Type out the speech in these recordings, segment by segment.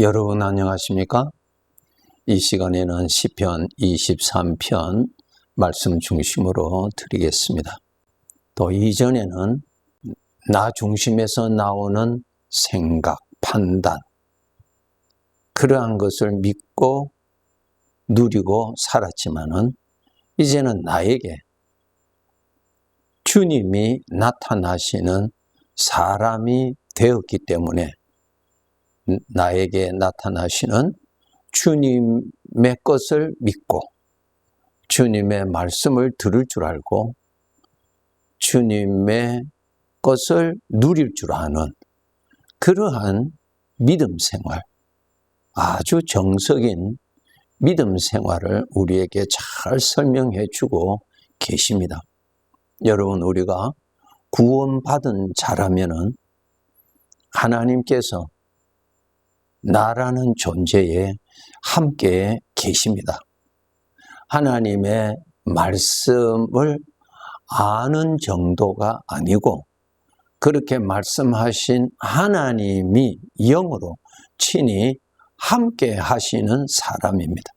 여러분 안녕하십니까? 이 시간에는 시편 23편 말씀 중심으로 드리겠습니다. 또 이전에는 나 중심에서 나오는 생각, 판단, 그러한 것을 믿고 누리고 살았지만은 이제는 나에게 주님이 나타나시는 사람이 되었기 때문에 나에게 나타나시는 주님의 것을 믿고 주님의 말씀을 들을 줄 알고 주님의 것을 누릴 줄 아는 그러한 믿음 생활, 아주 정석인 믿음 생활을 우리에게 잘 설명해 주고 계십니다. 여러분, 우리가 구원받은 자라면은 하나님께서 나라는 존재에 함께 계십니다. 하나님의 말씀을 아는 정도가 아니고 그렇게 말씀하신 하나님이 영으로 친히 함께 하시는 사람입니다.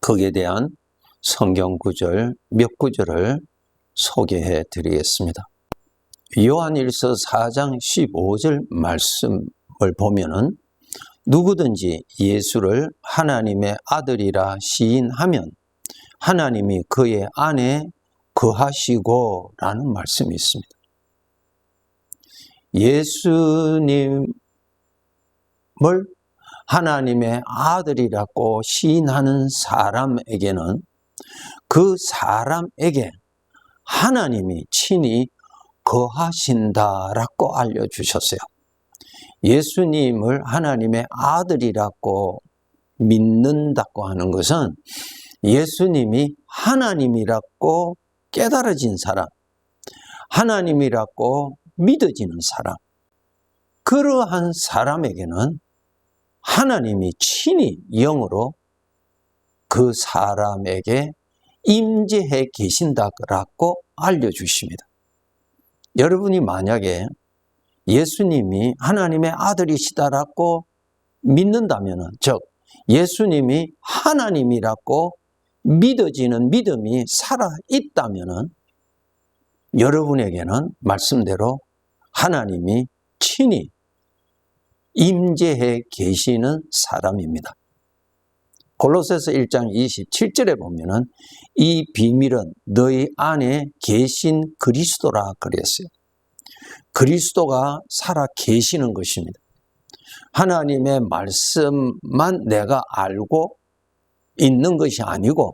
거기에 대한 성경 구절 몇 구절을 소개해 드리겠습니다. 요한일서 4장 15절 말씀을 보면은 누구든지 예수를 하나님의 아들이라 시인하면 하나님이 그의 안에 거하시고 라는 말씀이 있습니다. 예수님을 하나님의 아들이라고 시인하는 사람에게는 그 사람에게 하나님이 친히 거하신다라고 알려주셨어요. 예수님을 하나님의 아들이라고 믿는다고 하는 것은 예수님이 하나님이라고 깨달아진 사람, 하나님이라고 믿어지는 사람, 그러한 사람에게는 하나님이 친히 영으로 그 사람에게 임재해 계신다고 알려주십니다. 여러분이 만약에 예수님이 하나님의 아들이시다라고 믿는다면, 즉 예수님이 하나님이라고 믿어지는 믿음이 살아있다면 여러분에게는 말씀대로 하나님이 친히 임재해 계시는 사람입니다. 골로새서 1장 27절에 보면은 이 비밀은 너희 안에 계신 그리스도라 그랬어요. 그리스도가 살아 계시는 것입니다. 하나님의 말씀만 내가 알고 있는 것이 아니고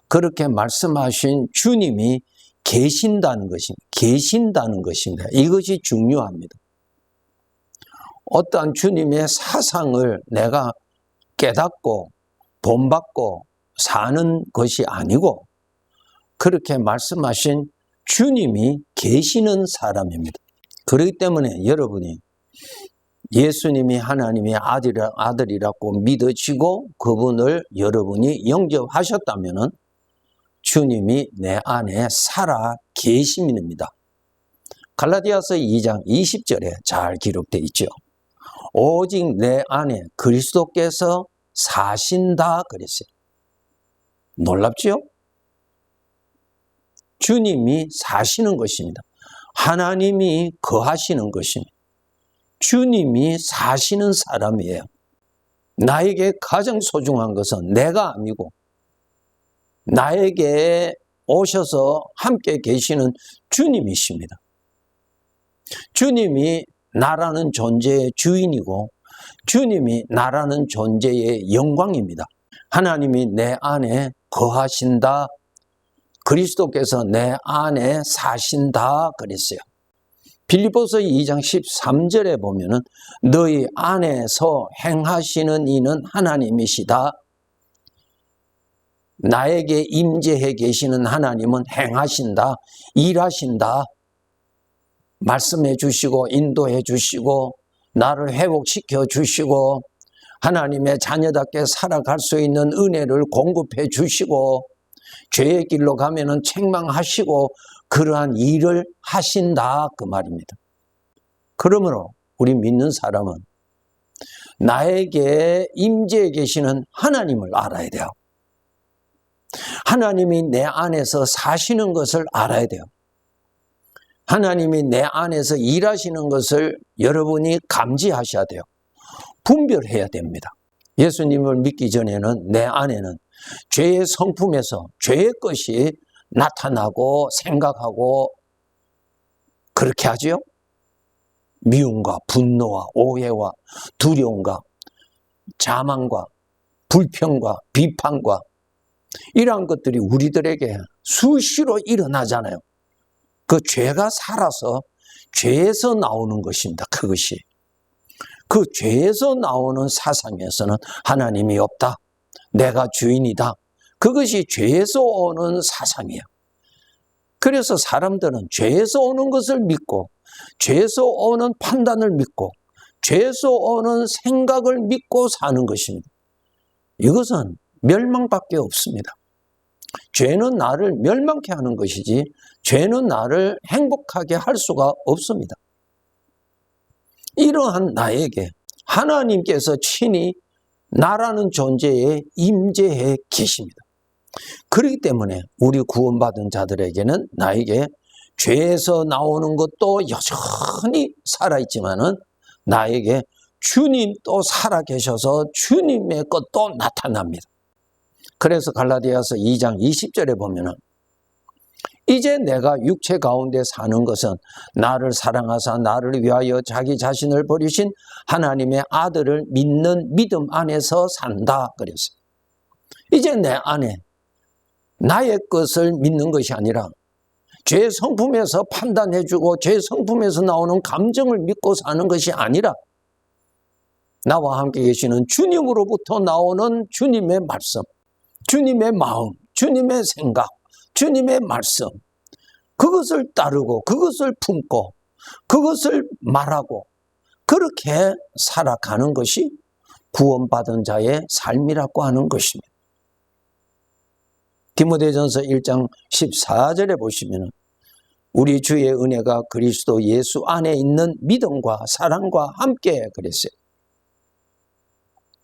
그렇게 말씀하신 주님이 계신다는 것입니다. 계신다는 것입니다. 이것이 중요합니다. 어떠한 주님의 사상을 내가 깨닫고 본받고 사는 것이 아니고 그렇게 말씀하신 주님이 계시는 사람입니다. 그렇기 때문에 여러분이 예수님이 하나님의 아들이라고 믿어지고 그분을 여러분이 영접하셨다면 주님이 내 안에 살아 계심입니다. 갈라디아서 2장 20절에 잘 기록되어 있죠. 오직 내 안에 그리스도께서 사신다 그랬어요. 놀랍죠? 주님이 사시는 것입니다. 하나님이 거하시는 것입니다. 주님이 사시는 사람이에요. 나에게 가장 소중한 것은 내가 아니고 나에게 오셔서 함께 계시는 주님이십니다. 주님이 나라는 존재의 주인이고 주님이 나라는 존재의 영광입니다. 하나님이 내 안에 거하신다, 그리스도께서 내 안에 사신다 그랬어요. 빌립보서 2장 13절에 보면은 너희 안에서 행하시는 이는 하나님이시다. 나에게 임재해 계시는 하나님은 행하신다, 일하신다, 말씀해 주시고 인도해 주시고 나를 회복시켜 주시고 하나님의 자녀답게 살아갈 수 있는 은혜를 공급해 주시고 죄의 길로 가면은 책망하시고 그러한 일을 하신다 그 말입니다. 그러므로 우리 믿는 사람은 나에게 임재해 계시는 하나님을 알아야 돼요. 하나님이 내 안에서 사시는 것을 알아야 돼요. 하나님이 내 안에서 일하시는 것을 여러분이 감지하셔야 돼요. 분별해야 됩니다. 예수님을 믿기 전에는 내 안에는 죄의 성품에서 죄의 것이 나타나고 생각하고 그렇게 하지요. 미움과 분노와 오해와 두려움과 자만과 불평과 비판과 이러한 것들이 우리들에게 수시로 일어나잖아요. 그 죄가 살아서 죄에서 나오는 것입니다. 그것이. 그 죄에서 나오는 사상에서는 하나님이 없다. 내가 주인이다. 그것이 죄에서 오는 사상이에요. 그래서 사람들은 죄에서 오는 것을 믿고 죄에서 오는 판단을 믿고 죄에서 오는 생각을 믿고 사는 것입니다. 이것은 멸망밖에 없습니다. 죄는 나를 멸망케 하는 것이지 죄는 나를 행복하게 할 수가 없습니다. 이러한 나에게 하나님께서 친히 나라는 존재에 임재해 계십니다. 그렇기 때문에 우리 구원받은 자들에게는 나에게 죄에서 나오는 것도 여전히 살아있지만은 나에게 주님 또 살아계셔서 주님의 것도 나타납니다. 그래서 갈라디아서 2장 20절에 보면은 이제 내가 육체 가운데 사는 것은 나를 사랑하사 나를 위하여 자기 자신을 버리신 하나님의 아들을 믿는 믿음 안에서 산다 그랬어요. 이제 내 안에 나의 것을 믿는 것이 아니라 죄 성품에서 판단해주고 죄 성품에서 나오는 감정을 믿고 사는 것이 아니라 나와 함께 계시는 주님으로부터 나오는 주님의 말씀, 주님의 마음, 주님의 생각, 주님의 말씀, 그것을 따르고 그것을 품고 그것을 말하고 그렇게 살아가는 것이 구원받은 자의 삶이라고 하는 것입니다. 디모데전서 1장 14절에 보시면 우리 주의 은혜가 그리스도 예수 안에 있는 믿음과 사랑과 함께 그랬어요.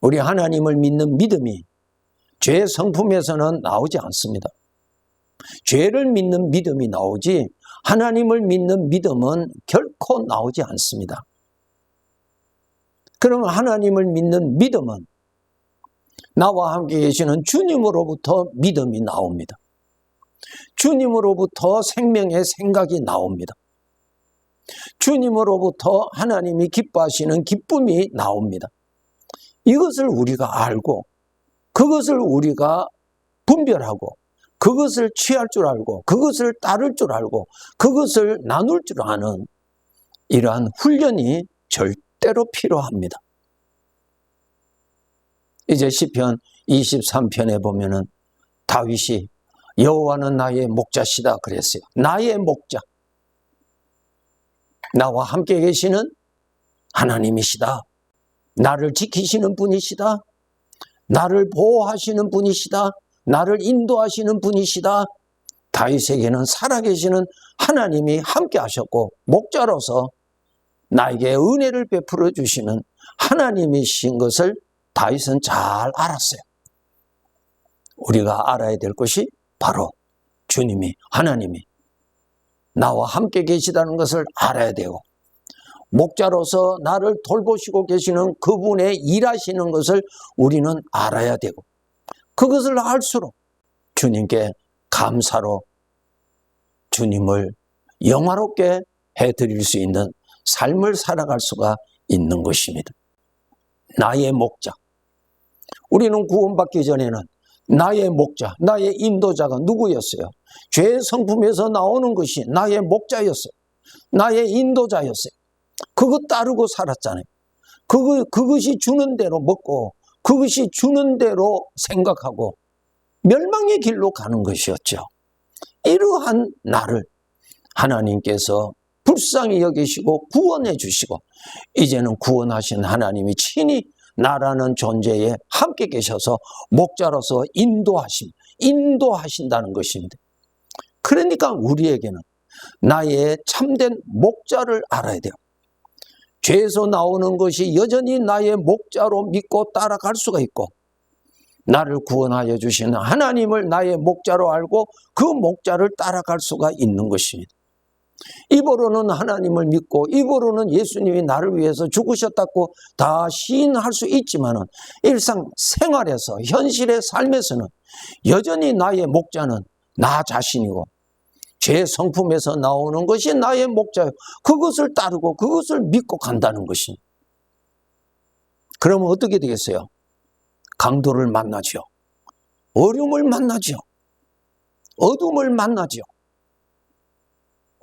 우리 하나님을 믿는 믿음이 죄의 성품에서는 나오지 않습니다. 죄를 믿는 믿음이 나오지 하나님을 믿는 믿음은 결코 나오지 않습니다. 그러면 하나님을 믿는 믿음은 나와 함께 계시는 주님으로부터 믿음이 나옵니다. 주님으로부터 생명의 생각이 나옵니다. 주님으로부터 하나님이 기뻐하시는 기쁨이 나옵니다. 이것을 우리가 알고 그것을 우리가 분별하고 그것을 취할 줄 알고 그것을 따를 줄 알고 그것을 나눌 줄 아는 이러한 훈련이 절대로 필요합니다. 이제 시편 23편에 보면은 다윗이 여호와는 나의 목자시다 그랬어요. 나의 목자. 나와 함께 계시는 하나님이시다. 나를 지키시는 분이시다. 나를 보호하시는 분이시다. 나를 인도하시는 분이시다. 다윗에게는 살아계시는 하나님이 함께 하셨고 목자로서 나에게 은혜를 베풀어 주시는 하나님이신 것을 다윗은 잘 알았어요. 우리가 알아야 될 것이 바로 주님이 하나님이 나와 함께 계시다는 것을 알아야 되고 목자로서 나를 돌보시고 계시는 그분의 일하시는 것을 우리는 알아야 되고 그것을 알수록 주님께 감사로 주님을 영화롭게 해드릴 수 있는 삶을 살아갈 수가 있는 것입니다. 나의 목자. 우리는 구원받기 전에는 나의 목자, 나의 인도자가 누구였어요? 죄의 성품에서 나오는 것이 나의 목자였어요. 나의 인도자였어요. 그것 따르고 살았잖아요. 그것이 주는 대로 먹고 그것이 주는 대로 생각하고 멸망의 길로 가는 것이었죠. 이러한 나를 하나님께서 불쌍히 여기시고 구원해 주시고 이제는 구원하신 하나님이 친히 나라는 존재에 함께 계셔서 목자로서 인도하신다는 것입니다. 그러니까 우리에게는 나의 참된 목자를 알아야 돼요. 죄에서 나오는 것이 여전히 나의 목자로 믿고 따라갈 수가 있고, 나를 구원하여 주시는 하나님을 나의 목자로 알고 그 목자를 따라갈 수가 있는 것입니다. 입으로는 하나님을 믿고 입으로는 예수님이 나를 위해서 죽으셨다고 다 시인할 수 있지만 일상생활에서, 현실의 삶에서는 여전히 나의 목자는 나 자신이고, 제 성품에서 나오는 것이 나의 목자요, 그것을 따르고 그것을 믿고 간다는 것입니다. 그러면 어떻게 되겠어요? 강도를 만나죠. 어려움을 만나죠. 어둠을 만나죠.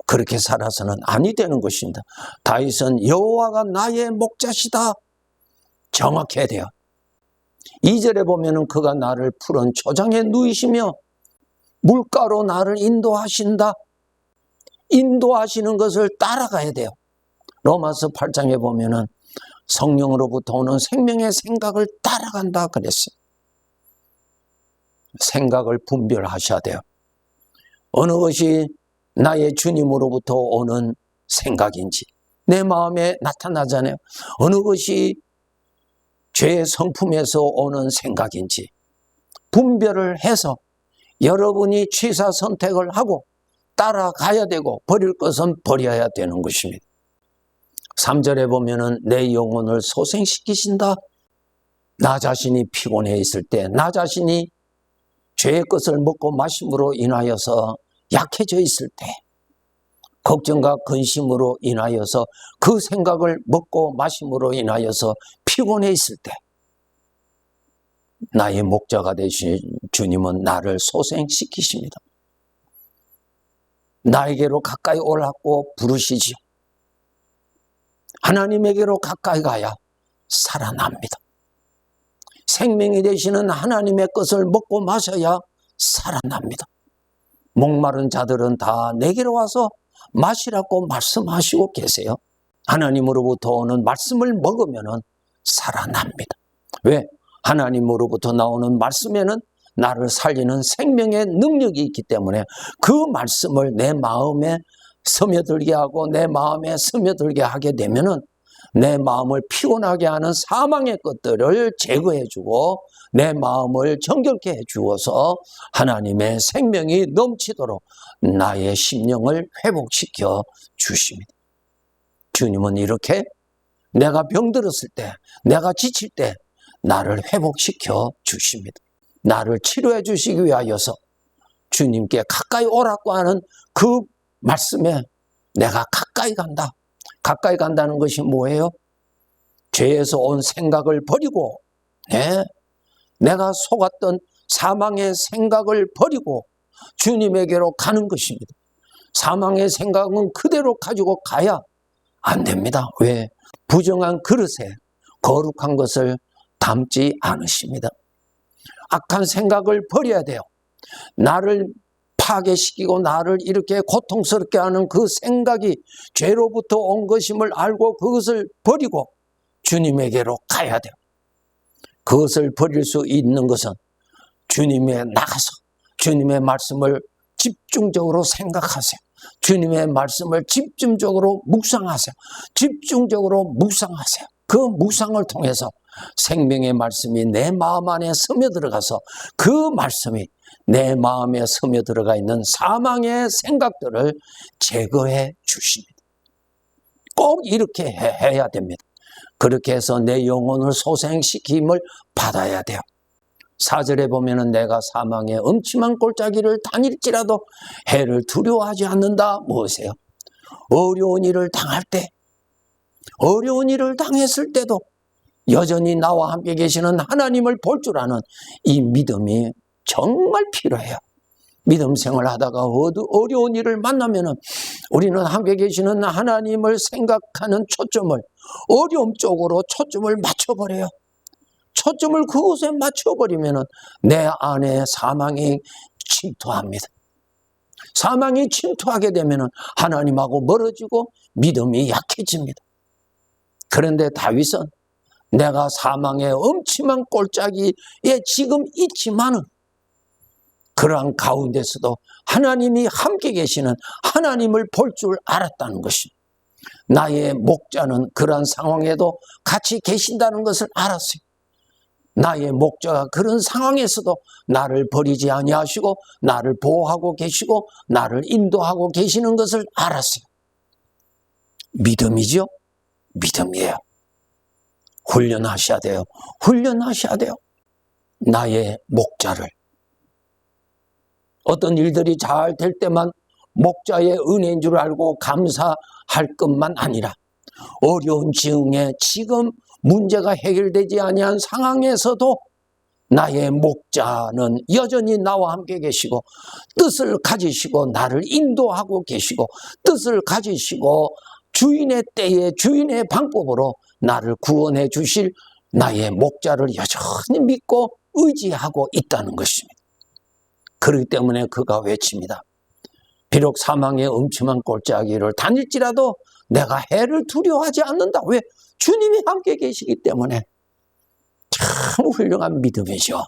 그렇게 살아서는 아니 되는 것입니다. 다윗은 여호와가 나의 목자시다, 정확해야 돼요. 2절에 보면은 그가 나를 푸른 초장에 누이시며 물가로 나를 인도하신다. 인도하시는 것을 따라가야 돼요. 로마서 8장에 보면은 성령으로부터 오는 생명의 생각을 따라간다 그랬어요. 생각을 분별하셔야 돼요. 어느 것이 나의 주님으로부터 오는 생각인지 내 마음에 나타나잖아요. 어느 것이 죄의 성품에서 오는 생각인지 분별을 해서 여러분이 취사 선택을 하고 따라가야 되고, 버릴 것은 버려야 되는 것입니다. 3절에 보면은 내 영혼을 소생시키신다. 나 자신이 피곤해 있을 때, 나 자신이 죄의 것을 먹고 마심으로 인하여서 약해져 있을 때, 걱정과 근심으로 인하여서 그 생각을 먹고 마심으로 인하여서 피곤해 있을 때, 나의 목자가 되신 주님은 나를 소생시키십니다. 나에게로 가까이 오라고 부르시지요. 하나님에게로 가까이 가야 살아납니다. 생명이 되시는 하나님의 것을 먹고 마셔야 살아납니다. 목마른 자들은 다 내게로 와서 마시라고 말씀하시고 계세요. 하나님으로부터 오는 말씀을 먹으면 살아납니다. 왜? 하나님으로부터 나오는 말씀에는 나를 살리는 생명의 능력이 있기 때문에 그 말씀을 내 마음에 스며들게 하고 내 마음에 스며들게 하게 되면은 내 마음을 피곤하게 하는 사망의 것들을 제거해 주고 내 마음을 정결케 해 주어서 하나님의 생명이 넘치도록 나의 심령을 회복시켜 주십니다. 주님은 이렇게 내가 병들었을 때, 내가 지칠 때 나를 회복시켜 주십니다. 나를 치료해 주시기 위하여서 주님께 가까이 오라고 하는 그 말씀에 내가 가까이 간다. 가까이 간다는 것이 뭐예요? 죄에서 온 생각을 버리고, 내가 속았던 사망의 생각을 버리고 주님에게로 가는 것입니다. 사망의 생각은 그대로 가지고 가야 안 됩니다. 왜? 부정한 그릇에 거룩한 것을 담지 않으십니다. 악한 생각을 버려야 돼요. 나를 파괴시키고 나를 이렇게 고통스럽게 하는 그 생각이 죄로부터 온 것임을 알고 그것을 버리고 주님에게로 가야 돼요. 그것을 버릴 수 있는 것은 주님에 나가서 주님의 말씀을 집중적으로 생각하세요. 주님의 말씀을 집중적으로 묵상하세요. 집중적으로 묵상하세요. 그 묵상을 통해서 생명의 말씀이 내 마음 안에 스며들어가서 그 말씀이 내 마음에 스며들어가 있는 사망의 생각들을 제거해 주십니다. 꼭 이렇게 해야 됩니다. 그렇게 해서 내 영혼을 소생시킴을 받아야 돼요. 4절에 보면은 내가 사망의 음침한 골짜기를 다닐지라도 해를 두려워하지 않는다. 무엇이에요? 어려운 일을 당할 때, 어려운 일을 당했을 때도 여전히 나와 함께 계시는 하나님을 볼 줄 아는 이 믿음이 정말 필요해요. 믿음 생활하다가 어려운 일을 만나면은 우리는 함께 계시는 하나님을 생각하는 초점을 어려움 쪽으로 초점을 맞춰버려요. 초점을 그곳에 맞춰버리면은 내 안에 사망이 침투합니다. 사망이 침투하게 되면은 하나님하고 멀어지고 믿음이 약해집니다. 그런데 다윗은 내가 사망의 엄침한 골짜기에 지금 있지만은 그러한 가운데서도 하나님이 함께 계시는 하나님을 볼 줄 알았다는 것이, 나의 목자는 그러한 상황에도 같이 계신다는 것을 알았어요. 나의 목자가 그런 상황에서도 나를 버리지 아니하시고 나를 보호하고 계시고 나를 인도하고 계시는 것을 알았어요. 믿음이죠? 믿음이에요. 훈련하셔야 돼요. 훈련하셔야 돼요. 나의 목자를. 어떤 일들이 잘 될 때만 목자의 은혜인 줄 알고 감사할 것만 아니라 어려운 지응에 지금 문제가 해결되지 아니한 상황에서도 나의 목자는 여전히 나와 함께 계시고 뜻을 가지시고 나를 인도하고 계시고 뜻을 가지시고 주인의 때에 주인의 방법으로 나를 구원해 주실 나의 목자를 여전히 믿고 의지하고 있다는 것입니다. 그렇기 때문에 그가 외칩니다. 비록 사망의 음침한 골짜기를 다닐지라도 내가 해를 두려워하지 않는다. 왜? 주님이 함께 계시기 때문에. 참 훌륭한 믿음이죠.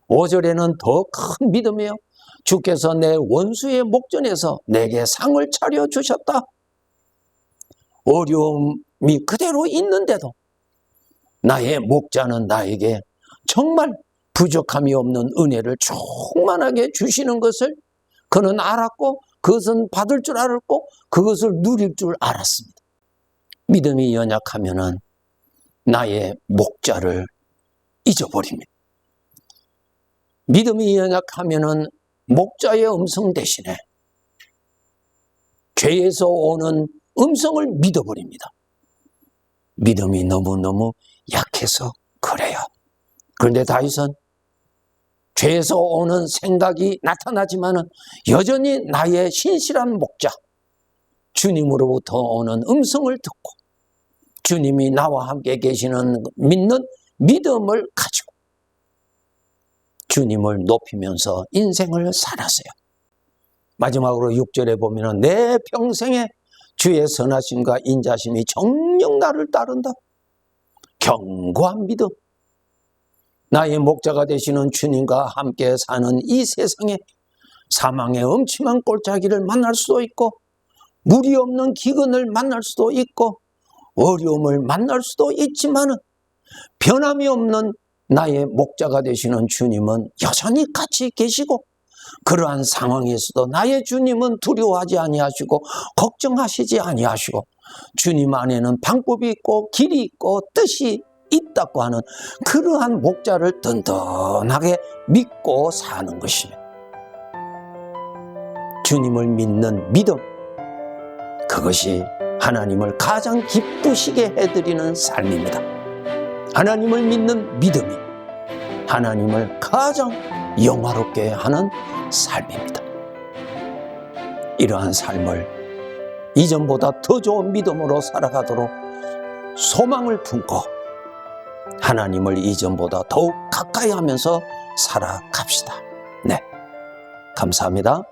5절에는 더 큰 믿음이에요. 주께서 내 원수의 목전에서 내게 상을 차려주셨다. 어려움이 그대로 있는데도 나의 목자는 나에게 정말 부족함이 없는 은혜를 충만하게 주시는 것을 그는 알았고 그것은 받을 줄 알았고 그것을 누릴 줄 알았습니다. 믿음이 연약하면은 나의 목자를 잊어버립니다. 믿음이 연약하면은 목자의 음성 대신에 죄에서 오는 음성을 믿어버립니다. 믿음이 너무너무 약해서 그래요. 그런데 다윗은 죄에서 오는 생각이 나타나지만은 여전히 나의 신실한 목자, 주님으로부터 오는 음성을 듣고 주님이 나와 함께 계시는 믿는 믿음을 가지고 주님을 높이면서 인생을 살았어요. 마지막으로 6절에 보면은 내 평생에 주의 선하심과 인자심이 정녕 나를 따른다. 견고한 믿음. 나의 목자가 되시는 주님과 함께 사는 이 세상에 사망의 엄침한 골짜기를 만날 수도 있고 물이 없는 기근을 만날 수도 있고 어려움을 만날 수도 있지만은 변함이 없는 나의 목자가 되시는 주님은 여전히 같이 계시고 그러한 상황에서도 나의 주님은 두려워하지 아니하시고 걱정하시지 아니하시고 주님 안에는 방법이 있고 길이 있고 뜻이 있다고 하는 그러한 목자를 든든하게 믿고 사는 것입니다. 주님을 믿는 믿음, 그것이 하나님을 가장 기쁘시게 해드리는 삶입니다. 하나님을 믿는 믿음이 하나님을 가장 영화롭게 하는 삶입니다. 이러한 삶을 이전보다 더 좋은 믿음으로 살아가도록 소망을 품고 하나님을 이전보다 더욱 가까이 하면서 살아갑시다. 네, 감사합니다.